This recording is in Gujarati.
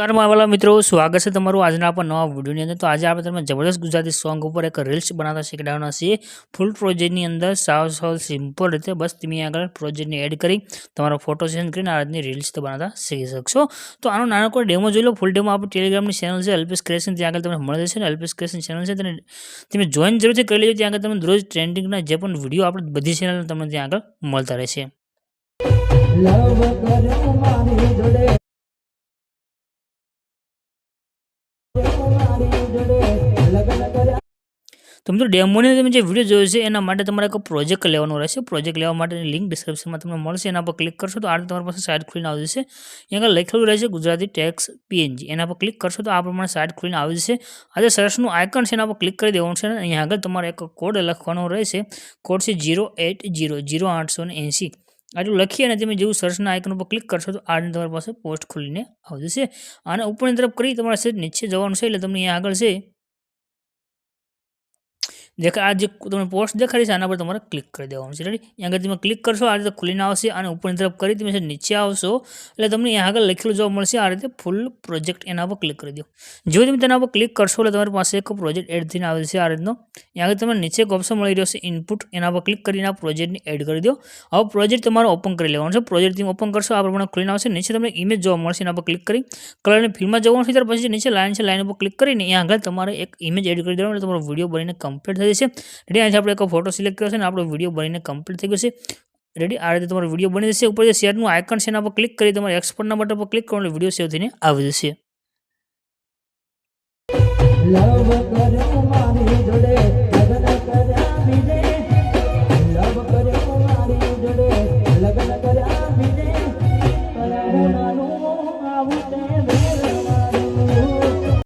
नमस्कार वाला मित्रों, स्वागत है तमारू आज आप नवा वीडियो अंदर। तो आज आप जबरदस्त गुजराती सॉन्ग पर एक रील्स बनाता शीखवाना छे। फूल प्रोजेक्ट अंदर साव साव सिंपल रीते बस तमे आगे प्रोजेक्ट एड करी तमारो फोटो सेंड कर आज रील्स तो बनाता शीखी सकशो। तो आनो नानो डेमो जो लो। फूल डेमो आप टेलिग्राम की चेनल है एलपीएस क्रिएशन त्या आगे मळी जशे। एलपीएस क्रिएशन चेनल है तमे जॉइन जरूर कर लेजो। त्या आगे रोज ट्रेंडिंग जे पण विडियो आप बधी चेनल तमने त्या आगे मळता रहेशे। तो मित्रों डेमो ने તમે જે વિડિયો જોયો છે એના માટે તમારે એક પ્રોજેક્ટ લેવાનો રહેશે। પ્રોજેક્ટ લેવા માટેની લિંક ડિસ્ક્રિપ્શનમાં તમને મળશે। એના પર ક્લિક કરશો તો આ તમારી પાસે સાઇટ ખુલીને આવી જશે। અહીંયા લખેલું રહેશે ગુજરાતી ટેક્સ પીએનજી। એના પર ક્લિક કરશો તો આ પ્રમાણે સાઇટ ખુલીને આવી જશે। આ જે સર્ચનું આઇકન છે એના પર ક્લિક કરી દેવાનું છે। અહીંયા આગળ તમારે એક કોડ લખવાનો રહેશે। કોડ છે 08000880। આટલું લખી અને તમે જેવું સર્ચના આઇકન ઉપર ક્લિક કરશો તો આ તમારી પાસે પોસ્ટ ખુલીને આવી જશે। અને ઉપરની તરફ કરી તમારે સેટ નીચે જવાનું છે એટલે તમને અહીંયા આગળ છે देखा आज तुम्हें पोस्ट देखा रही है आना पर तुम्हारे क्लिक कर देवानुं छे। रेडी अहीं आगळ तमे क्लिक करशो आ रीते खुलीने आवशे। आणि उपરની तरफ કરી તમે નીચે આવશો એટલે તમને અહીં આગળ લખેલું જોવા મળશે આ રીતે ફૂલ પ્રોજેક્ટ। એના પર ક્લિક કરી દો। જો તમે તેના પર ક્લિક કરશો એટલે તમારી પાસે એક પ્રોજેક્ટ એડ થઈને આવે છે આ રીતનો। અહીં આગળ તમને નીચે એક ઓપ્શન મળી રહ્યો છે ઇનપુટ। એના પર ક્લિક કરીને આ પ્રોજેક્ટને એડ કરી દો। હવે પ્રોજેક્ટ તમારે ઓપન કરી લેવાનો છે। પ્રોજેક્ટ તમે ઓપન કરશો આ પ્રમાણે ખુલીને આવશે। નીચે તમને ઇમેજ જોવા મળશે એના પર ક્લિક કરી કલરની ફિલ્ડમાં જવાનું છે। ત્યાર પછી નીચે લાઈન છે લાઈન ઉપર ક્લિક કરીને અહીં આગળ તમારે એક ઇમેજ એડ કરી દેવાનો એટલે તમારો વિડિયો બનીને કમ્પ્લીટ થઈ જશે। रेडी आज આપણે એક ફોટો સિલેક્ટ કર્યો છે ને આપણો વિડિયો બનીને કમ્પ્લીટ થઈ ગયો છે। રેડી આ રીતે તમારો વિડિયો બની જશે। ઉપર જે શેરનું આઇકન છે એના પર ક્લિક કરી તમારે એક્સપોર્ટના બટન પર ક્લિક કરો એટલે વિડિયો સેવ થઈને આવી જશે।